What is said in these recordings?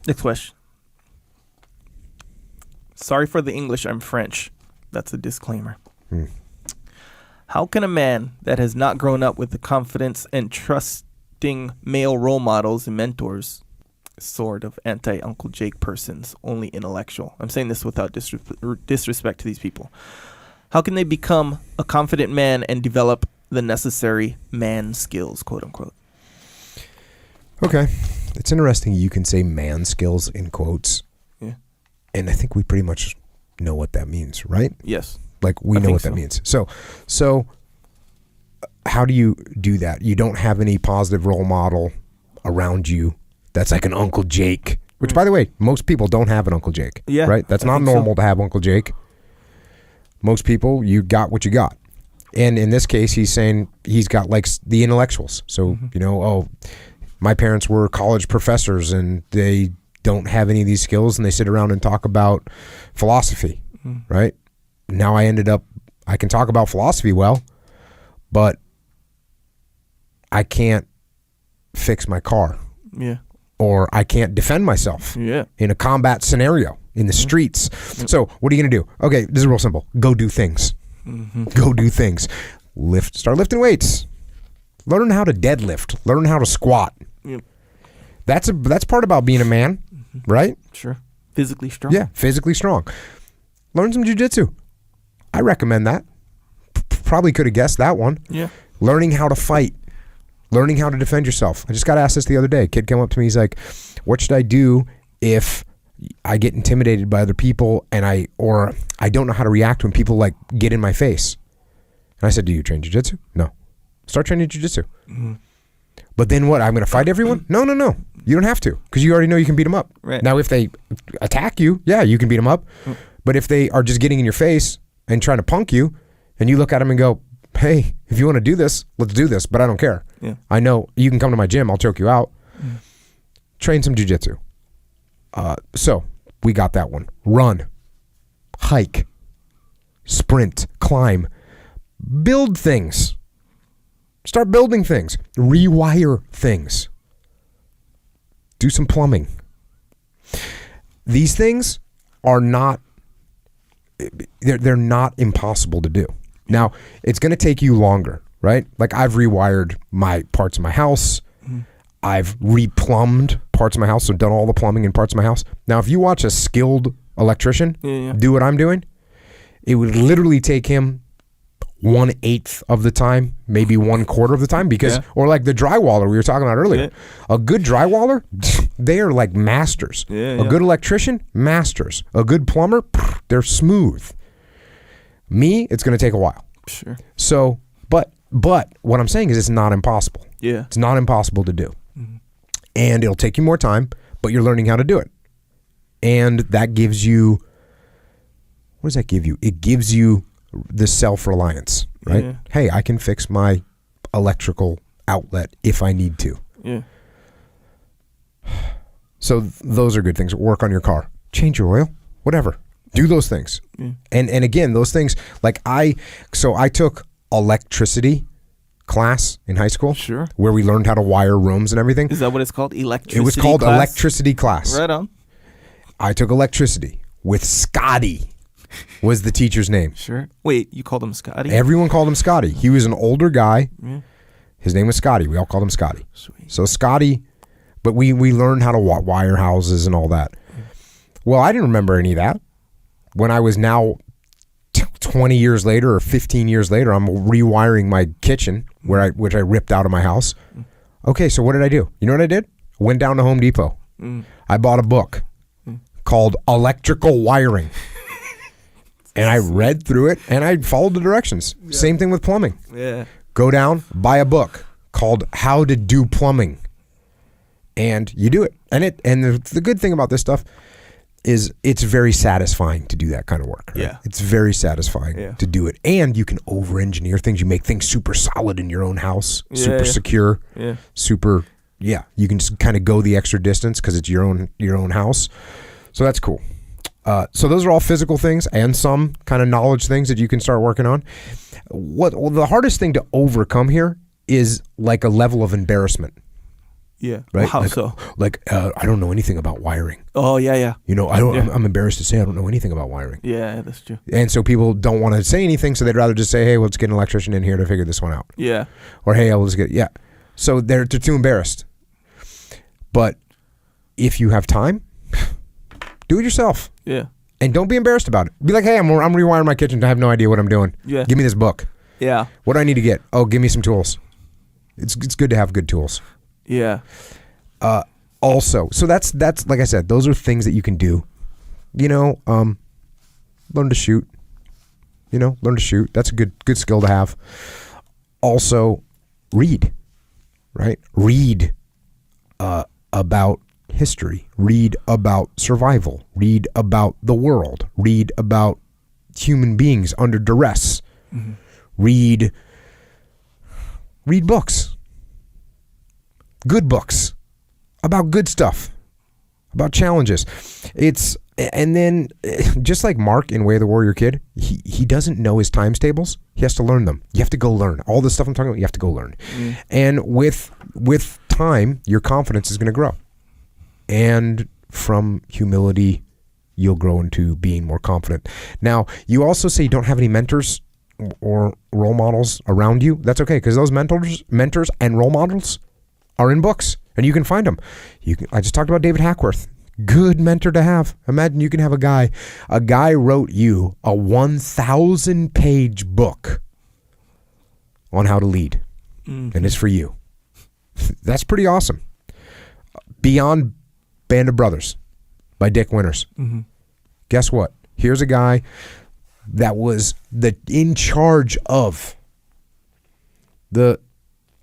Next question. Sorry for the English, I'm French. That's a disclaimer. How can a man that has not grown up with the confidence and trusting male role models and mentors, sort of anti-Uncle Jake persons, only intellectual? I'm saying this without disrespect to these people. How can they become a confident man and develop the necessary man skills, quote unquote? Okay. It's interesting you can say man skills in quotes. Yeah. And I think we pretty much know what that means, right? Yes. Like we know what that means. So how do you do that? You don't have any positive role model around you that's like an Uncle Jake, which by the way, most people don't have an Uncle Jake. Yeah. Right? That's not normal to have Uncle Jake. Most people, you got what you got. And in this case, he's saying he's got like the intellectuals. So, my parents were college professors and they don't have any of these skills and they sit around and talk about philosophy, right? Now I can talk about philosophy well, but I can't fix my car. Yeah. Or I can't defend myself in a combat scenario in the streets. So what are you going to do? Okay, this is real simple. Go do things. Go do things. Start lifting weights. Learn how to deadlift. Learn how to squat. Yep. That's part about being a man, right? Sure. Physically strong. Yeah, physically strong. Learn some jiu-jitsu. I recommend that. Probably could have guessed that one. Yeah. Learning how to fight. Learning how to defend yourself. I just got asked this the other day. A kid came up to me. He's like, what should I do if I get intimidated by other people and I don't know how to react when people like get in my face? And I said, do you train jiu-jitsu? No. Start training jiu-jitsu. But then what? I'm going to fight everyone? No. You don't have to because you already know you can beat them up. Right. Now, if they attack you, yeah, you can beat them up. But if they are just getting in your face and trying to punk you and you look at them and go, hey, if you want to do this, let's do this, but I don't care. Yeah. I know you can come to my gym. I'll choke you out. Train some jiu-jitsu. So we got that one. Run, hike, sprint, climb, build things. Start building things. Rewire things. Do some plumbing. These things are not, they're not impossible to do. Now, it's going to take you longer, right? Like I've rewired my parts of my house. I've replumbed parts of my house, so done all the plumbing in parts of my house. Now, if you watch a skilled electrician do what I'm doing, it would literally take him 1/8 of the time, maybe 1/4 of the time, because or like the drywaller we were talking about earlier. A good drywaller, they are like masters. A good electrician, masters. A good plumber, they're smooth. Me, it's going to take a while. Sure. So, but what I'm saying is it's not impossible. Yeah. It's not impossible to do. And it'll take you more time, but you're learning how to do it. And that gives you, what does that give you? It gives you the self-reliance, right? Yeah. Hey, I can fix my electrical outlet if I need to. Yeah. So those are good things. Work on your car. Change your oil. Whatever. Do those things. Yeah. And again, those things, like I took electricity class in high school. Sure. Where we learned how to wire rooms and everything. Is that what it's called? Electricity It was called class? electricity class. Right on. I took electricity with Scotty was the teacher's name. Sure. Wait, you called him Scotty? Everyone called him Scotty. He was an older guy. Yeah. His name was Scotty. We all called him Scotty. Sweet. So Scotty, but we learned how to wire houses and all that. Yeah. Well, I didn't remember any of that. When I was now 20 years later or 15 years later, I'm rewiring my kitchen which I ripped out of my house. Okay, so what did I do? You know what I did? Went down to Home Depot. I bought a book called Electrical Wiring. And I read through it and I followed the directions. Yeah. Same thing with plumbing. Yeah. Go down, buy a book called How to Do Plumbing. And you do it. And the good thing about this stuff is it's very satisfying to do that kind of work. Right? Yeah. It's very satisfying to do it. And you can over-engineer things. You make things super solid in your own house, super secure, super, you can just kind of go the extra distance because it's your own house. So that's cool. So those are all physical things and some kind of knowledge things that you can start working on. Well, the hardest thing to overcome here is like a level of embarrassment. Yeah. Right? How so? I don't know anything about wiring. Oh, yeah. You know, I'm embarrassed to say I don't know anything about wiring. Yeah, that's true. And so people don't want to say anything, so they'd rather just say, hey, let's get an electrician in here to figure this one out. Yeah. Or, hey, I'll just get, yeah. So they're too embarrassed. But if you have time, do it yourself. Yeah. And don't be embarrassed about it. Be like, hey, I'm rewiring my kitchen. I have no idea what I'm doing. Yeah. Give me this book. Yeah. What do I need to get? Oh, give me some tools. It's good to have good tools. Yeah. Also, so that's like I said, those are things that you can do. You know, learn to shoot. You know, learn to shoot. That's a good skill to have. Also, read. Right? Read about history. Read about survival. Read about the world. Read about human beings under duress. Mm-hmm. Read books. Good books about good stuff, about challenges. And then just like Mark in Way of the Warrior Kid, he doesn't know his times tables. He has to learn them. You have to go learn all the stuff I'm talking about. You have to go learn. And with time, your confidence is going to grow. And from humility, you'll grow into being more confident. Now, you also say you don't have any mentors or role models around you. That's okay, because those mentors and role models are in books, and you can find them. I just talked about David Hackworth. Good mentor to have. Imagine you can have a guy wrote you a 1,000-page book on how to lead, and it's for you. That's pretty awesome. Beyond Band of Brothers by Dick Winters. Mm-hmm. Guess what? Here's a guy that was in charge of the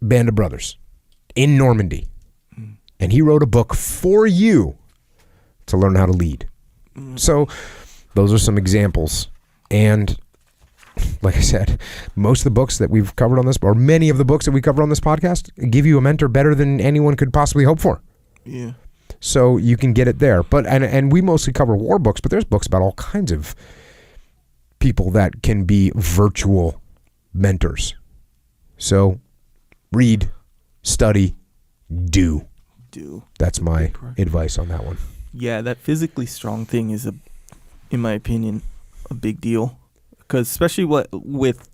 Band of Brothers in Normandy. And he wrote a book for you to learn how to lead. So those are some examples. And like I said, most of the books that we've covered on this, or many of the books that we cover on this podcast, give you a mentor better than anyone could possibly hope for. Yeah. So you can get it there. But and we mostly cover war books, but there's books about all kinds of people that can be virtual mentors. So read, study, do. That's my advice on that one. Yeah, that physically strong thing is, in my opinion, a big deal. Because especially with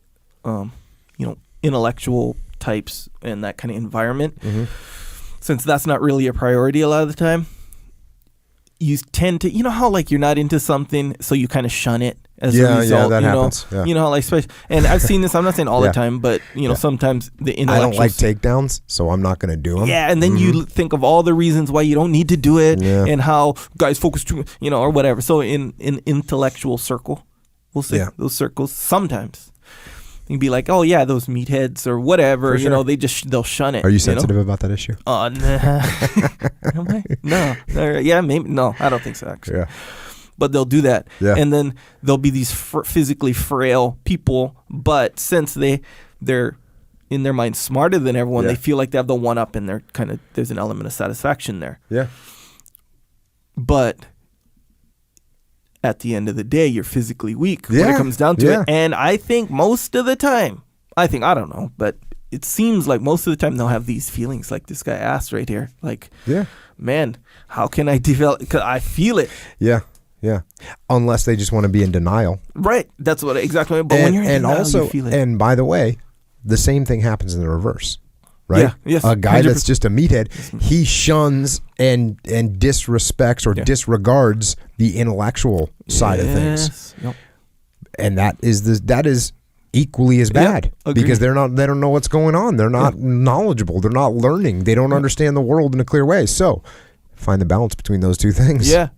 intellectual types and that kind of environment, since that's not really a priority a lot of the time, you tend to, you know how like you're not into something, so you kind of shun it as a result. Yeah, that happens. Yeah. You know, like, and I've seen this, I'm not saying all the time, but, sometimes the intellectual... I don't like takedowns, so I'm not going to do them. Yeah, and then you think of all the reasons why you don't need to do it, and how guys focus too, or whatever. So in intellectual circle, we'll say those circles, sometimes you'd be like, oh yeah, those meatheads or whatever, sure. They'll shun it. Are you sensitive about that issue? Nah. Am I? No. Yeah, maybe. No, I don't think so, actually. Yeah. But they'll do that. Yeah. And then there'll be these physically frail people, but since they're in their mind smarter than everyone, they feel like they have the one up, and there's an element of satisfaction there. Yeah. But at the end of the day, you're physically weak when it comes down to it. And I think most of the time, I don't know, but it seems like most of the time they'll have these feelings like this guy asked right here. Like, man, how can I develop? Because I feel it. Yeah. Yeah. Unless they just want to be in denial. Right. That's what exactly. But when you're in denial, you feel it. And by the way, the same thing happens in the reverse. Right? Yeah, yes, a guy 100%. That's just a meathead, he shuns and disrespects or disregards the intellectual side of things. Yep. And that is equally as bad because they don't know what's going on. They're not knowledgeable. They're not learning. They don't understand the world in a clear way. So find the balance between those two things. Yeah.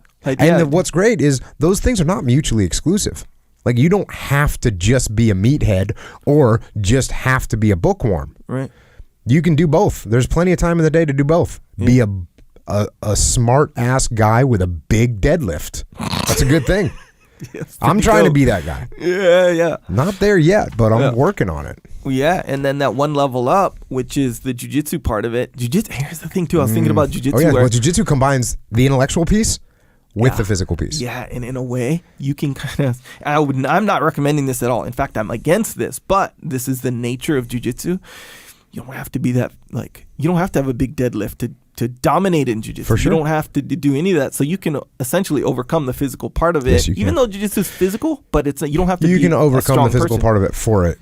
What's great is those things are not mutually exclusive. Like, you don't have to just be a meathead or just have to be a bookworm. Right. You can do both. There's plenty of time in the day to do both. Yeah. Be a smart ass guy with a big deadlift. That's a good thing. Yes, I'm trying to be that guy. Yeah. Not there yet, but I'm working on it. Yeah, and then that one level up, which is the jiu-jitsu part of it. Here's the thing too. I was thinking about jiu-jitsu. Oh yeah, well, jiu-jitsu combines the intellectual piece with the physical piece. Yeah, and in a way, you can kind of... I'm not recommending this at all. In fact, I'm against this, but this is the nature of jiu-jitsu. you don't have to be that, like, you don't have to have a big deadlift to dominate in jiu-jitsu. For sure. You don't have to do any of that. So you can essentially overcome the physical part of it. Yes, you even can. though jiu-jitsu is physical, but it's you don't have to You be can a overcome strong the physical person. part of it for it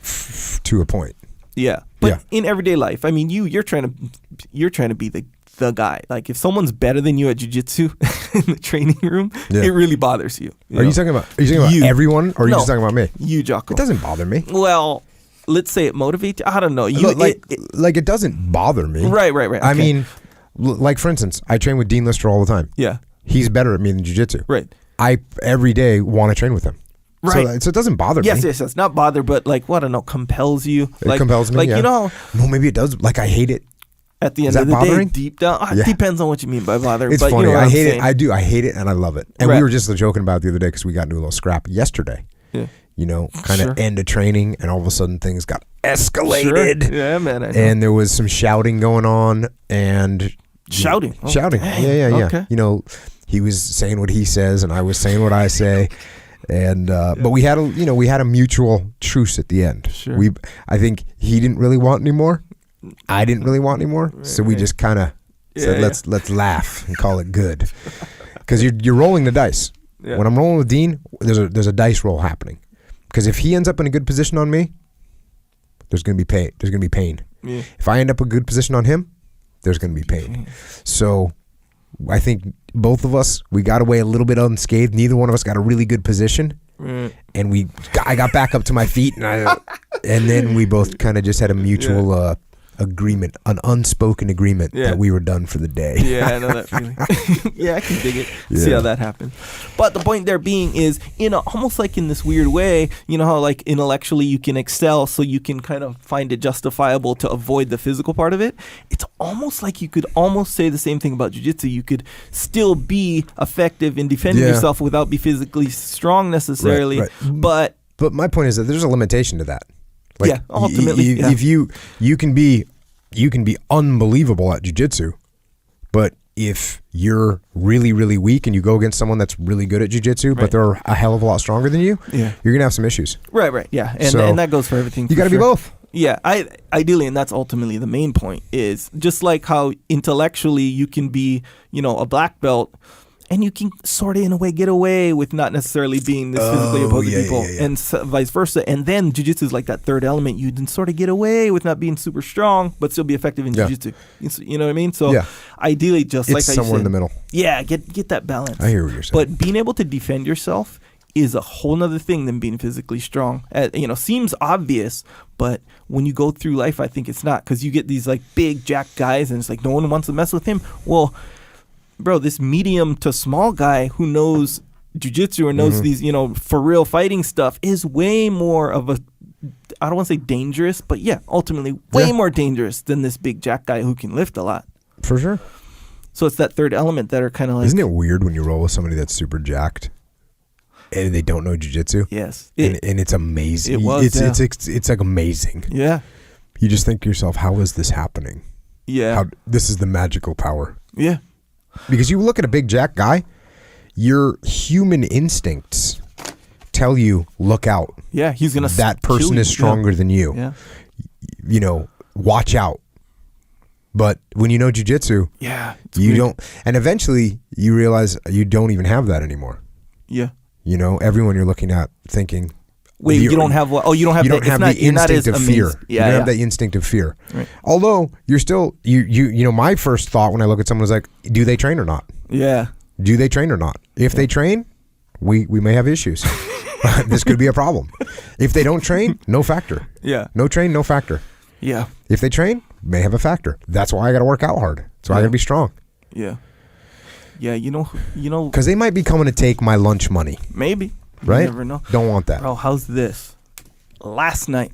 to a point. Yeah. But Yeah. in everyday life, I mean, you're trying to be the guy. Like, if someone's better than you at jiu-jitsu in the training room, Yeah. it really bothers you. Are you talking about You. everyone, or are you No. just talking about me? You, Jocko. It doesn't bother me. Well, let's say it motivates you. I don't know. You Like it doesn't bother me. Right. I Okay. mean, like for instance, I train with Dean Lister all the time. Yeah. He's better at me than jiu-jitsu. Right. I every day want to train with him. Right. So it doesn't bother me. Yes. Not bother, but like, I don't know, compels you. It compels me. Like, yeah. you know, Well, maybe it does. Like, I hate it. at the end Is of that the bothering? day, deep down, Yeah. it depends on what you mean by bother. It's but funny. You know what I I'm hate saying. it. I do. I hate it, and I love it. And Right. we were just joking about it the other day because we got into a little scrap yesterday. Yeah. You know, kind of Sure. end of training, and all of a sudden things got escalated. Sure. Yeah, man. I know. And there was some shouting going on, and Shouting? Oh, shouting. dang. Yeah. Okay. You know, he was saying what he says, and I was saying what I say, and but we had a mutual truce at the end. Sure. I think he didn't really want any more. I didn't really want any more, so we Right. just kind of said Yeah. let's laugh and call it good, because you're rolling the dice. Yeah. When I'm rolling with Dean, there's a dice roll happening, because if he ends up in a good position on me, there's gonna be pain. There's gonna be pain. Yeah. If I end up a good position on him, there's gonna be pain. So I think both of us, we got away a little bit unscathed. Neither one of us got a really good position, Right. and I got back up to my feet, and then we both kind of just had a mutual agreement, an unspoken agreement Yeah. that we were done for the day. Yeah, I know that feeling. Yeah, I can dig it. See Yeah. how that happened. But the point there being is, almost like in this weird way, you know how like intellectually you can excel, so you can kind of find it justifiable to avoid the physical part of it. It's almost like you could almost say the same thing about jiu-jitsu. You could still be effective in defending Yeah. yourself without be physically strong necessarily. Right. But But my point is that there's a limitation to that. Like, Yeah, ultimately, yeah. if you can be unbelievable at jiu-jitsu, but if you're really, really weak and you go against someone that's really good at jiu-jitsu, but Right. they're a hell of a lot stronger than you, Yeah. you're gonna have some issues. right, yeah, and So, that goes for everything. You for got to be sure. both. Yeah, ideally, and that's ultimately the main point, is just like how intellectually you can be, a black belt, and you can sort of in a way get away with not necessarily being this physically opposing yeah, people, yeah, yeah. and vice versa. And then jiu-jitsu is like that third element. You can sort of get away with not being super strong, but still be effective in Yeah. jiu-jitsu. You know what I mean? So Yeah. ideally, just It's like how you somewhere in said, the middle. Yeah, get that balance. I hear what you're saying. But being able to defend yourself is a whole nother thing than being physically strong. Seems obvious, but when you go through life, I think it's not, because you get these like big jack guys, and it's like no one wants to mess with him. Well, bro, this medium to small guy who knows jiu-jitsu or knows these, for real fighting stuff is way more of a, I don't want to say dangerous, but yeah, ultimately way Yeah. more dangerous than this big jack guy who can lift a lot. For sure. So it's that third element that are kind of like, Isn't it weird when you roll with somebody that's super jacked and they don't know jiu-jitsu? yes, And it's amazing. It was, It's like amazing. yeah, You just think to yourself, how is this happening? yeah, This is the magical power. yeah. Because you look at a big jack guy, your human instincts tell you, look out. Yeah, he's gonna. That kill person you. is stronger than you. Yeah, Watch out. But when you know jiu-jitsu, yeah. It's you weird. don't, and eventually you realize you don't even have that anymore. Yeah. Everyone you're looking at thinking, Wait, you don't have what? Oh, you don't have. you don't that, have it's not, the you're not instinct as of fear. amazed. You Yeah, don't yeah. have that instinct of fear. Right. Although you're still, my first thought when I look at someone is like, do they train or not? Yeah. Do they train or not? If they train, we may have issues. This could be a problem. If they don't train, no factor. Yeah. No train, no factor. Yeah. If they train, may have a factor. That's why I got to work out hard. That's why I got to be strong. Yeah. Yeah. You know. Because they might be coming to take my lunch money. Maybe. Right? You never know. Don't want that. Bro, how's this? Last night,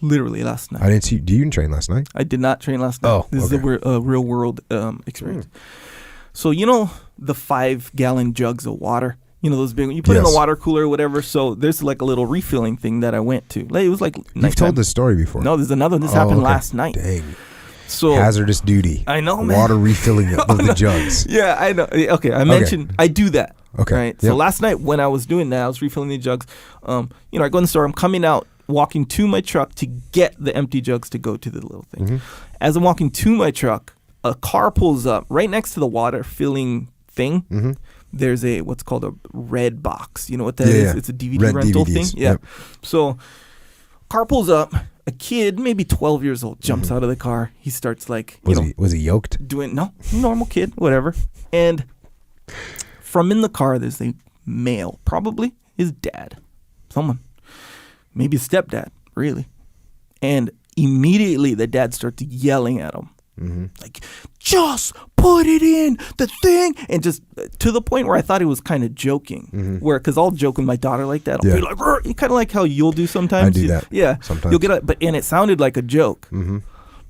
literally last night. I didn't see. Do you train last night? I did not train last night. Oh, This is okay. a real world experience. So the 5-gallon jugs of water. Those big. You put in the Yes. water cooler or whatever. So there's like a little refilling thing that I went to. Like, it was like You've nighttime. told this story before. No, there's another one. This Oh, happened okay. last night. Dang. So Hazardous duty. I know, man. Water refilling of the jugs. Yeah, I know. Okay, I mentioned I do that. Okay, Right. yep. So last night when I was doing that, I was refilling the jugs. I go in the store. I'm coming out. walking to my truck to get the empty jugs to go to the little thing. Mm-hmm. As I'm walking to my truck, a car pulls up right next to the water filling thing. Mm-hmm. There's what's called a red box. You know what that is? Yeah. It's a DVD Red rental DVDs. thing. Yeah. Yep. So car pulls up. A kid, maybe 12 years old, jumps out of the car. He starts like, Was he yoked? doing normal kid, whatever. And from in the car, there's a male, probably his dad, someone, maybe his stepdad, really. And immediately the dad starts yelling at him. Mm-hmm. Like, just put it in the thing, and just to the point where I thought he was kind of joking. Mm-hmm. Where, because I'll joke with my daughter like that. I'll Yeah. be like, kind of like how you'll do sometimes. I do that. Yeah, sometimes. you'll get and it sounded like a joke. Mm-hmm.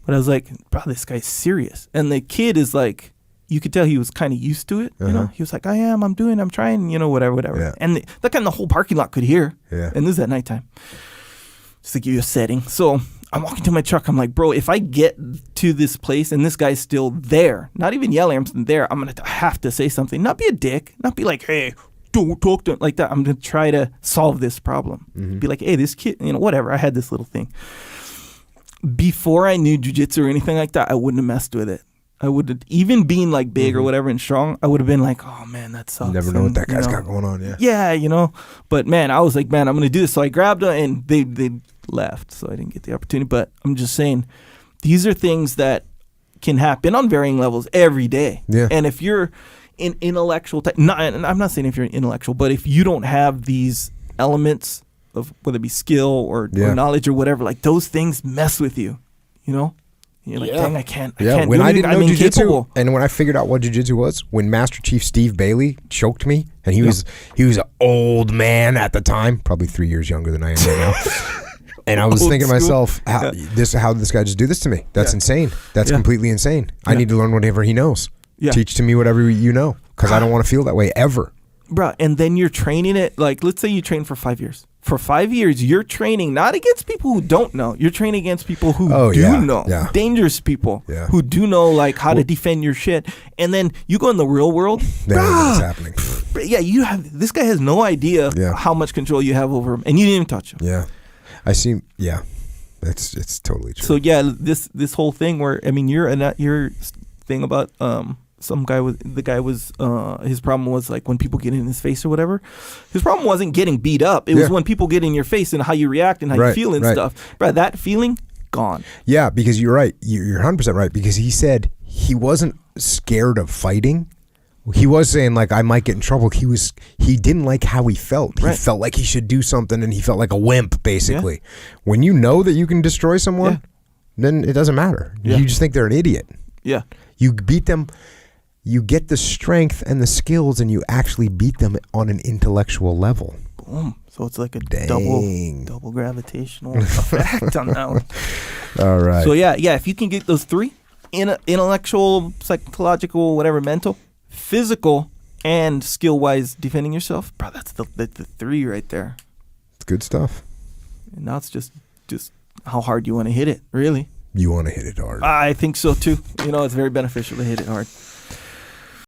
But I was like, bro, this guy's serious. And the kid is like, you could tell he was kind of used to it. You know, he was like, I'm trying, whatever. Yeah. And that kind of the whole parking lot could hear. Yeah. And this is at nighttime. Just to give you a setting. So I'm walking to my truck. I'm like, bro, if I get to this place and this guy's still there, not even yelling, I'm there, I'm going to have to say something. Not be a dick. Not be like, hey, don't talk to him like that. I'm going to try to solve this problem. Mm-hmm. Be like, hey, this kid, whatever. I had this little thing. Before I knew jiu-jitsu or anything like that, I wouldn't have messed with it. I would have, even being like big or whatever and strong, I would have been like, oh man, that sucks. You never know what that guy's got going on, yeah. Yeah, But man, I was like, man, I'm going to do this. So I grabbed her and they left. So I didn't get the opportunity. But I'm just saying, these are things that can happen on varying levels every day. Yeah. And if you're an intellectual, and I'm not saying if you're an intellectual, but if you don't have these elements of whether it be skill or knowledge or whatever, like those things mess with you, You're like, dang, I can't when do I it. didn't I'm know jiu-jitsu, incapable. and when I figured out what jiu-jitsu was, when Master Chief Steve Bailey choked me, and he was an old man at the time, probably 3 years younger than I am right now. And I was thinking to myself, how did this guy just do this to me? That's insane. That's completely insane. I need to learn whatever he knows. Yeah. Teach to me whatever you know, because I don't want to feel that way ever. Bruh, and then you're training it, like, let's say you train for 5 years. For 5 years, you're training not against people who don't know. You're training against people who do know. Yeah. Dangerous people who do know, like, how to defend your shit. And then you go in the real world. What's happening? Yeah, this guy has no idea how much control you have over him. And you didn't even touch him. Yeah. I see. Yeah. It's totally true. So, yeah, this whole thing where, I mean, your thing about his problem was like when people get in his face or whatever. His problem wasn't getting beat up. It was when people get in your face and how you react and how you feel and stuff. Bro, that feeling, gone. Yeah, because you're right. You're 100% right, because he said he wasn't scared of fighting. He was saying, like, I might get in trouble. He didn't like how he felt. He felt like he should do something, and he felt like a wimp, basically. Yeah. When you know that you can destroy someone, then it doesn't matter. Yeah. You just think they're an idiot. Yeah. You beat them. You get the strength and the skills, and you actually beat them on an intellectual level. Boom. So it's like a double gravitational effect on that one. All right. So yeah, if you can get those three, intellectual, psychological, whatever, mental, physical, and skill-wise defending yourself, bro, that's the three right there. It's good stuff. And now it's just how hard you want to hit it, really. You want to hit it hard. I think so, too. It's very beneficial to hit it hard.